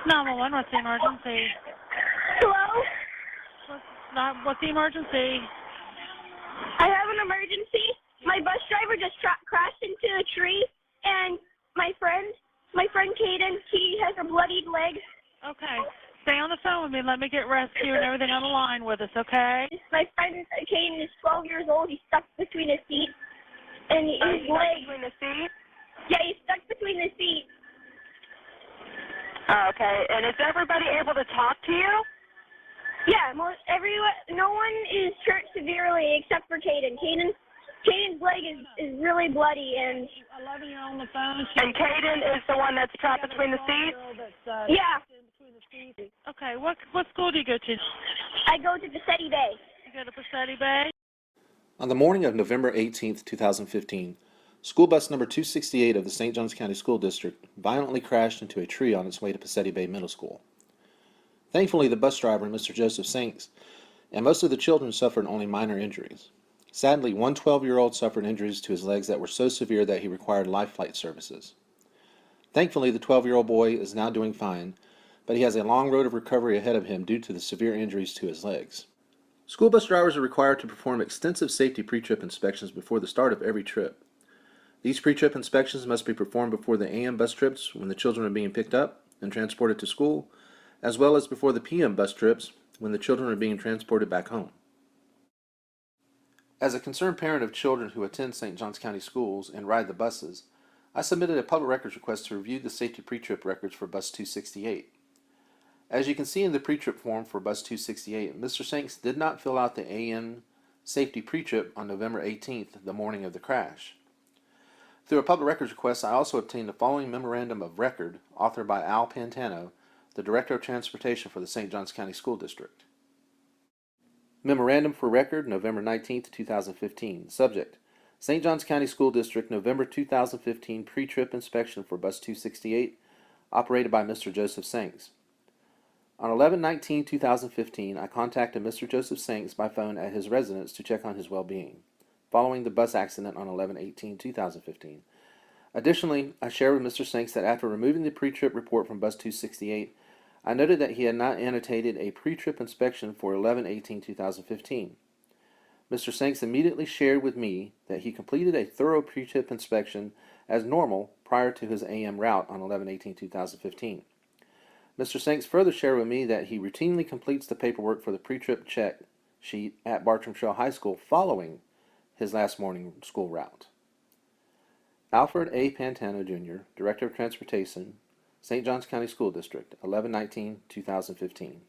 911, what's the emergency? Hello? What's the emergency? I have an emergency. My bus driver just crashed into a tree, and my friend Kaden, he has a bloodied leg. Okay. Stay on the phone with me. Let me get rescue and everything on the line with us, okay? My friend Kaden is 12 years old. He's stuck between his feet, and his leg. Between the seats? Yeah, he's stuck between the seats. Oh, okay. And is everybody able to talk to you? Yeah, no one is hurt severely except for Kaden. Kaden's leg is really bloody, and 11-year on the phone. And Kaden is the one that's trapped between the seats? yeah, Okay, what school do you go to? I go to Pacetti Bay. You go to Pacetti Bay? On the morning of November 18th, 2015, school bus number 268 of the St. Johns County School District violently crashed into a tree on its way to Pacetti Bay Middle School. Thankfully, the bus driver, Mr. Joseph Sanks, and most of the children suffered only minor injuries. Sadly, one 12-year-old suffered injuries to his legs that were so severe that he required life flight services. Thankfully, the 12-year-old boy is now doing fine, but he has a long road of recovery ahead of him due to the severe injuries to his legs. School bus drivers are required to perform extensive safety pre-trip inspections before the start of every trip. These pre-trip inspections must be performed before the AM bus trips when the children are being picked up and transported to school, as well as before the PM bus trips when the children are being transported back home. As a concerned parent of children who attend St. Johns County schools and ride the buses, I submitted a public records request to review the safety pre-trip records for Bus 268. As you can see in the pre-trip form for Bus 268, Mr. Sanks did not fill out the AM safety pre-trip on November 18th, the morning of the crash. Through a public records request, I also obtained the following memorandum of record authored by Al Pantano, the Director of Transportation for the St. Johns County School District. Memorandum for Record, November 19, 2015. Subject: St. Johns County School District, November 2015 pre-trip inspection for Bus 268, operated by Mr. Joseph Sanks. On 11/19/2015, I contacted Mr. Joseph Sanks by phone at his residence to check on his well-being, following the bus accident on 11/18/2015. Additionally, I shared with Mr. Sanks that after removing the pre-trip report from Bus 268, I noted that he had not annotated a pre-trip inspection for 11/18/2015. Mr. Sanks immediately shared with me that he completed a thorough pre-trip inspection as normal prior to his AM route on 11/18/2015. Mr. Sanks further shared with me that he routinely completes the paperwork for the pre-trip check sheet at Bartram Trail High School following his last morning school route. Alfred A. Pantano, Jr., Director of Transportation, St. Johns County School District, 11/19/2015.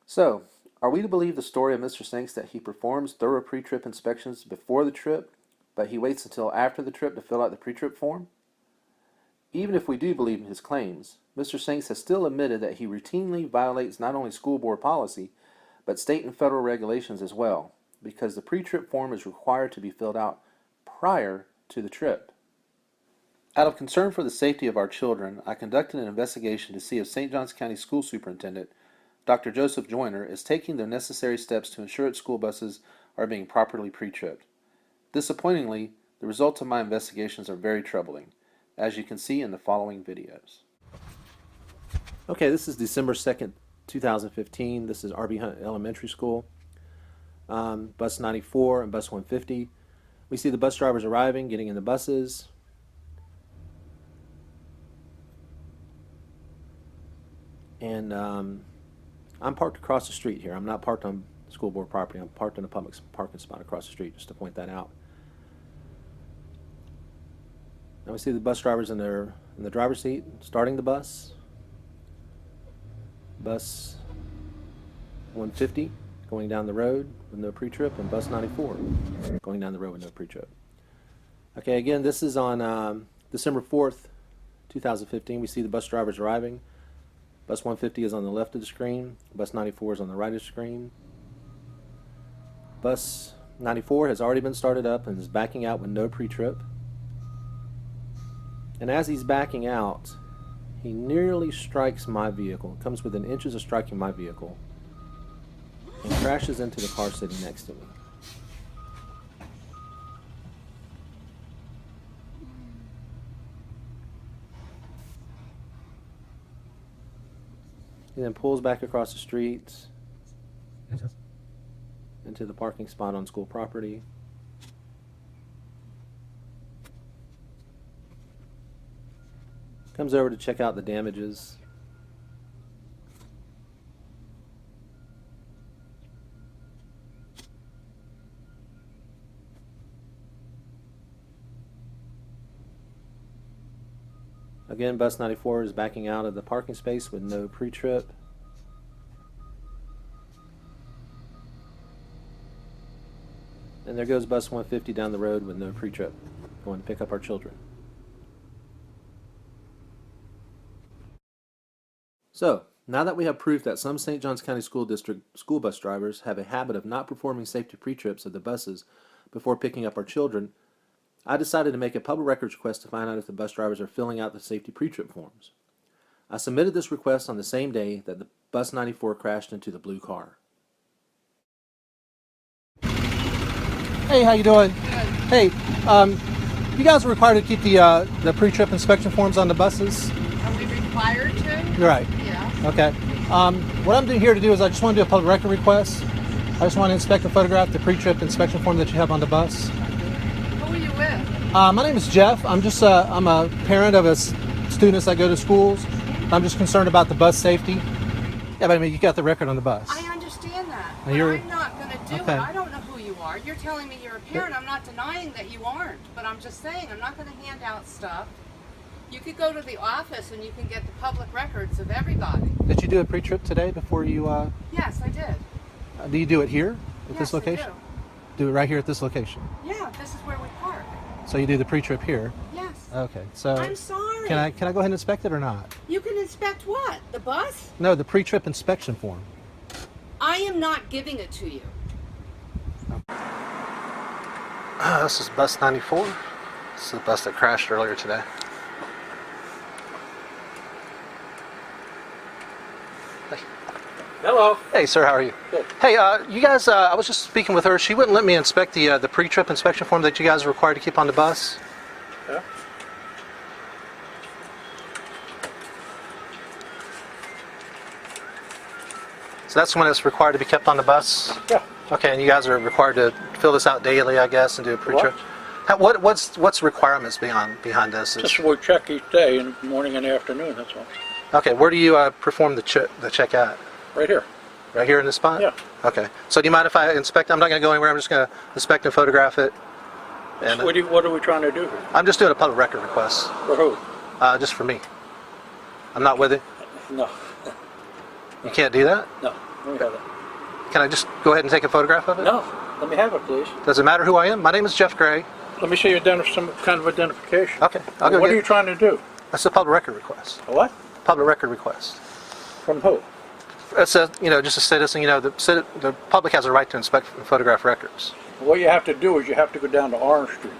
So, are we to believe the story of Mr. Sanks that he performs thorough pre-trip inspections before the trip, but he waits until after the trip to fill out the pre-trip form? Even if we do believe in his claims, Mr. Sanks has still admitted that he routinely violates not only school board policy, but state and federal regulations as well, because the pre-trip form is required to be filled out prior to the trip. Out of concern for the safety of our children, I conducted an investigation to see if St. Johns County School Superintendent Dr. Joseph Joyner is taking the necessary steps to ensure its school buses are being properly pre-tripped. Disappointingly, the results of my investigations are very troubling, as you can see in the following videos. Okay, this is December 2nd, 2015. This is R.B. Hunt Elementary School. Bus 94 and Bus 150. We see the bus drivers arriving, getting in the buses. And I'm parked across the street here. I'm not parked on school board property. I'm parked in a public parking spot across the street, just to point that out. Now we see the bus drivers in the driver's seat, starting the bus. Bus 150 going down the road with no pre-trip, and Bus 94 going down the road with no pre-trip. Okay, again, this is on December 4th, 2015. We see the bus drivers arriving. Bus 150 is on the left of the screen. Bus 94 is on the right of the screen. Bus 94 has already been started up and is backing out with no pre-trip. And as he's backing out, he nearly strikes my vehicle, comes within inches of striking my vehicle, and crashes into the car sitting next to me. He then pulls back across the street into the parking spot on school property. Comes over to check out the damages. Again, bus 94 is backing out of the parking space with no pre-trip. And there goes bus 150 down the road with no pre-trip, going to pick up our children. So, now that we have proof that some St. Johns County School District school bus drivers have a habit of not performing safety pre-trips of the buses before picking up our children, I decided to make a public records request to find out if the bus drivers are filling out the safety pre-trip forms. I submitted this request on the same day that the bus 94 crashed into the blue car. Hey, how you doing? Good. Hey, you guys are required to keep the pre-trip inspection forms on the buses? Are we required to? You're right. Yeah. Okay. What I'm doing here to do is I just want to do a public record request. I just want to inspect and photograph the pre-trip inspection form that you have on the bus. Who are you with? My name is Jeff. I'm a parent of students that go to schools. I'm just concerned about the bus safety. Yeah, but I mean, you got the record on the bus. I understand that. Now But you're- I'm not going to do Okay. it. I don't know who you are. You're telling me you're a parent. I'm not denying that you aren't. But I'm just saying I'm not going to hand out stuff. You could go to the office and you can get the public records of everybody. Did you do a pre-trip today before you? Yes, I did. Do you do it here at Yes, this location? I Do it right here at this location. do. Yeah, this is where we park. So you do the pre-trip here. Yes. Okay. So I'm sorry. can I go ahead and inspect it or not? You can inspect what? The bus? No, the pre-trip inspection form. I am not giving it to you. This is bus 94. This is the bus that crashed earlier today. Hey. Hello. Hey, sir, how are you? Good. Hey, you guys, I was just speaking with her. She wouldn't let me inspect the pre-trip inspection form that you guys are required to keep on the bus. Yeah. So that's the one that's required to be kept on the bus? Yeah. Okay, and you guys are required to fill this out daily, I guess, and do a pre-trip? What's the requirements behind this? Just we check each day in the morning and afternoon, that's all. Okay, where do you perform the check at? Right here. Right here in this spot? Yeah. Okay. So do you mind if I inspect? I'm not going to go anywhere. I'm just going to inspect and photograph it. And What are we trying to do here? I'm just doing a public record request, For who? just for me. I'm not with it. No. You can't do that? No. Let me have it. Can I just go ahead and take a photograph of it? No. Let me have it, please. Does it matter who I am? My name is Jeff Gray. Let me see your some kind of identification. Okay. I'll go What get are you trying to do? That's a public record request. A what? Public record request. From who? It's just a citizen. The public has a right to inspect and photograph records. What you have to do is you have to go down to Orange Street.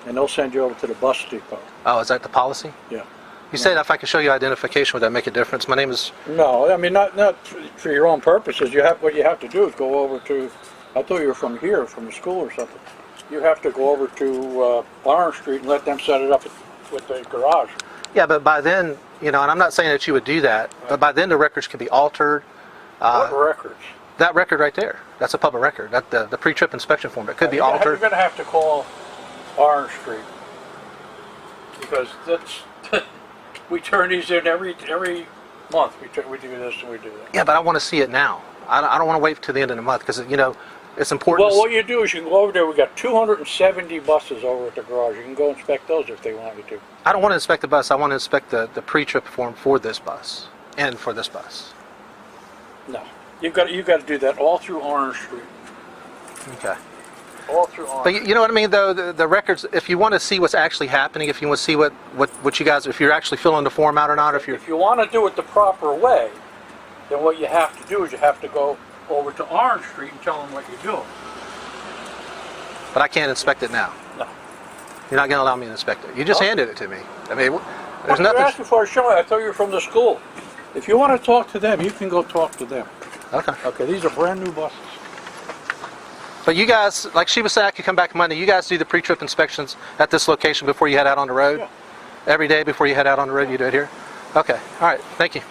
And they'll send you over to the bus depot. Oh, is that the policy? Yeah. You said if I could show you identification, would that make a difference? My name is... No, I mean, not for your own purposes. What you have to do is go over to, I thought you were from here, from the school or something. You have to go over to Orange Street and let them set it up with the garage. Yeah, but by then, and I'm not saying that you would do that, but by then the records can be altered. What records? That record right there, that's a public record. That the pre-trip inspection form, it could be altered. You're going to have to call Orange Street because we turn these in every month. We do this and we do that. Yeah, but I want to see it now. I don't want to wait till the end of the month because it's important. Well, what you do is you can go over there. We got 270 buses over at the garage. You can go inspect those if they want you to. I don't want to inspect the bus. I want to inspect the pre-trip form for this bus and for this bus. No, you got to do that all through Orange Street. Okay. All through Orange. But you know what I mean, though, the records. If you want to see what's actually happening, if you want to see what you guys, if you're actually filling the form out or not, If you want to do it the proper way, then what you have to do is you have to go over to Orange Street and tell them what you're doing. But I can't inspect it now. No. You're not going to allow me to inspect it. You just handed it to me. I mean, there's You're nothing. asking for a show. I thought you were from the school. If you want to talk to them, you can go talk to them. Okay. Okay, these are brand new buses. But you guys, like she was saying, I could come back Monday. You guys do the pre-trip inspections at this location before you head out on the road? Yeah. Every day before you head out on the road, you do it here? Okay. All right. Thank you.